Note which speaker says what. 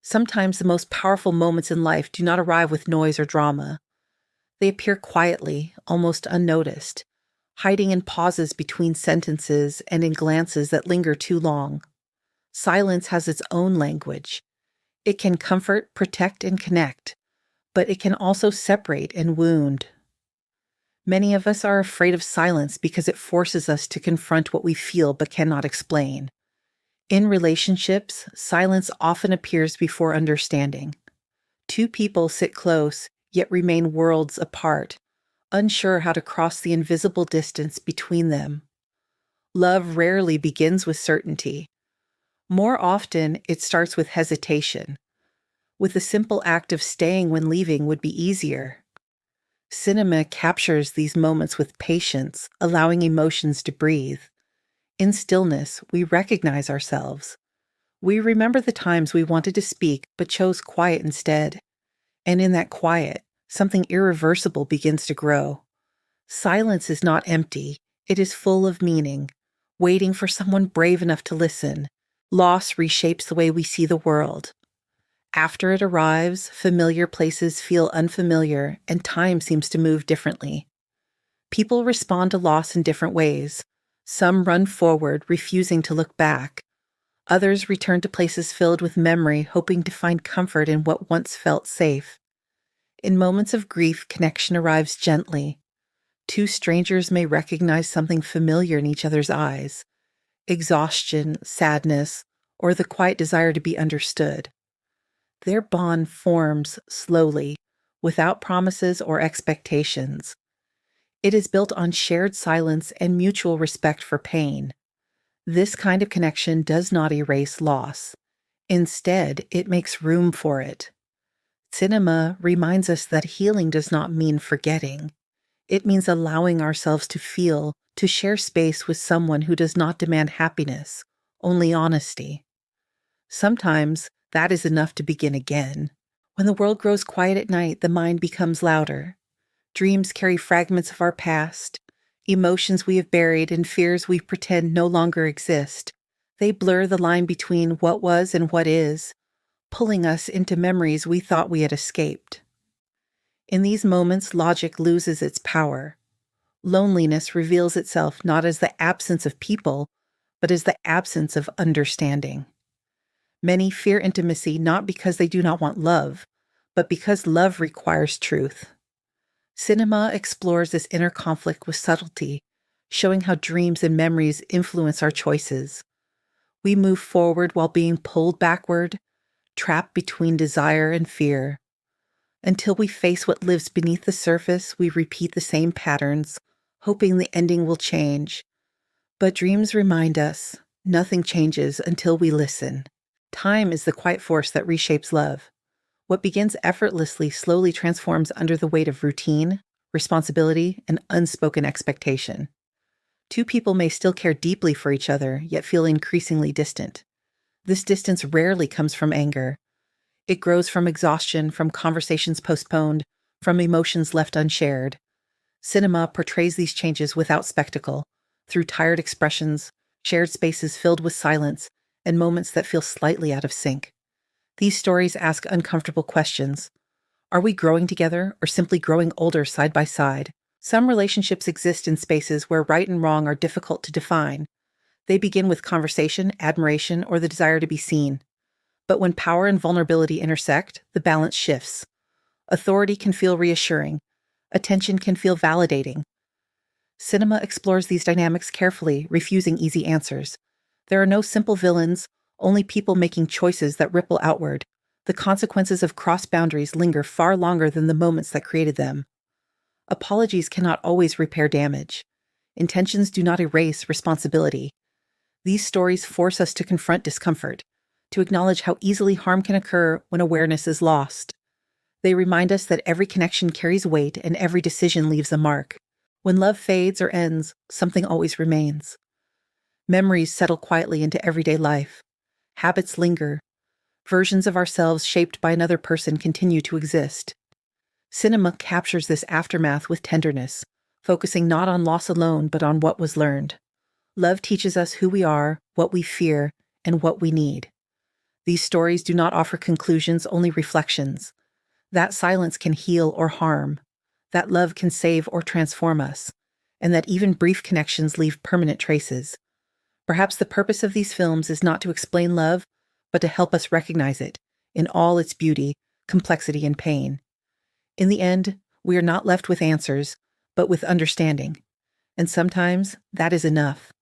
Speaker 1: Sometimes the most powerful moments in life do not arrive with noise or drama. They appear quietly, almost unnoticed, hiding in pauses between sentences and in glances that linger too long. Silence has its own language. It can comfort, protect, and connect, but it can also separate and wound. Many of us are afraid of silence because it forces us to confront what we feel but cannot explain. In relationships, silence often appears before understanding. Two people sit close, yet remain worlds apart, unsure how to cross the invisible distance between them. Love rarely begins with certainty. More often, it starts with hesitation. With the simple act of staying when leaving would be easier. Cinema captures these moments with patience, allowing emotions to breathe. In stillness, we recognize ourselves. We remember the times we wanted to speak but chose quiet instead. And in that quiet, something irreversible begins to grow. Silence is not empty, it is full of meaning, waiting for someone brave enough to listen. Loss reshapes the way we see the world. After it arrives, familiar places feel unfamiliar and time seems to move differently. People respond to loss in different ways. Some run forward, refusing to look back. Others return to places filled with memory, hoping to find comfort in what once felt safe. In moments of grief, connection arrives gently. Two strangers may recognize something familiar in each other's eyes: exhaustion, sadness, or the quiet desire to be understood. Their bond forms slowly, without promises or expectations. It is built on shared silence and mutual respect for pain. This kind of connection does not erase loss. Instead, it makes room for it. Cinema reminds us that healing does not mean forgetting. It means allowing ourselves to feel, to share space with someone who does not demand happiness, only honesty. Sometimes that is enough to begin again. When the world grows quiet at night, the mind becomes louder. Dreams carry fragments of our past, emotions we have buried, and fears we pretend no longer exist. They blur the line between what was and what is, pulling us into memories we thought we had escaped. In these moments, logic loses its power. Loneliness reveals itself not as the absence of people, but as the absence of understanding. Many fear intimacy not because they do not want love, but because love requires truth. Cinema explores this inner conflict with subtlety, showing how dreams and memories influence our choices. We move forward while being pulled backward, trapped between desire and fear. Until we face what lives beneath the surface, we repeat the same patterns, hoping the ending will change. But dreams remind us, nothing changes until we listen. Time is the quiet force that reshapes love. What begins effortlessly slowly transforms under the weight of routine, responsibility, and unspoken expectation. Two people may still care deeply for each other, yet feel increasingly distant. This distance rarely comes from anger. It grows from exhaustion, from conversations postponed, from emotions left unshared. Cinema portrays these changes without spectacle, through tired expressions, shared spaces filled with silence, and moments that feel slightly out of sync. These stories ask uncomfortable questions. Are we growing together or simply growing older side by side? Some relationships exist in spaces where right and wrong are difficult to define. They begin with conversation, admiration, or the desire to be seen. But when power and vulnerability intersect, the balance shifts. Authority can feel reassuring. Attention can feel validating. Cinema explores these dynamics carefully, refusing easy answers. There are no simple villains, only people making choices that ripple outward. The consequences of crossed boundaries linger far longer than the moments that created them. Apologies cannot always repair damage. Intentions do not erase responsibility. These stories force us to confront discomfort, to acknowledge how easily harm can occur when awareness is lost. They remind us that every connection carries weight and every decision leaves a mark. When love fades or ends, something always remains. Memories settle quietly into everyday life. Habits linger. Versions of ourselves shaped by another person continue to exist. Cinema captures this aftermath with tenderness, focusing not on loss alone, but on what was learned. Love teaches us who we are, what we fear, and what we need. These stories do not offer conclusions, only reflections. That silence can heal or harm, that love can save or transform us, and that even brief connections leave permanent traces. Perhaps the purpose of these films is not to explain love, but to help us recognize it in all its beauty, complexity, and pain. In the end, we are not left with answers, but with understanding. And sometimes that is enough.